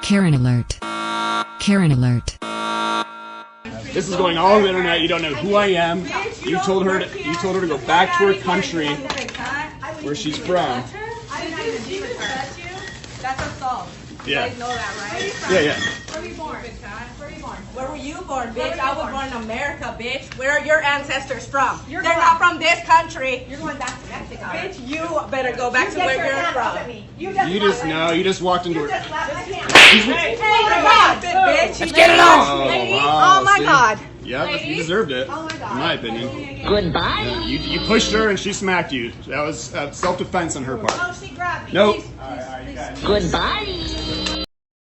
Karen alert. Karen alert. This is going all over the internet. You don't know who I am. You told her to go back to her country where she's from. That's assault. Yeah. You guys know that, right? Yeah, yeah. Where were you born? Where were you born? Where were you born, bitch? I was born in America, bitch. Where are your ancestors from? They're not from this country. You're going back to Mexico. Bitch, you better go back to where you're from. You just know. You just walked into her. Hey, God, bitch. Let's get it on. Oh my God. Yeah, you deserved it. Oh my God. In my opinion. Goodbye. Yeah, you pushed her and she smacked you. That was self-defense on her part. Oh, she grabbed me. Nope. Please. Goodbye.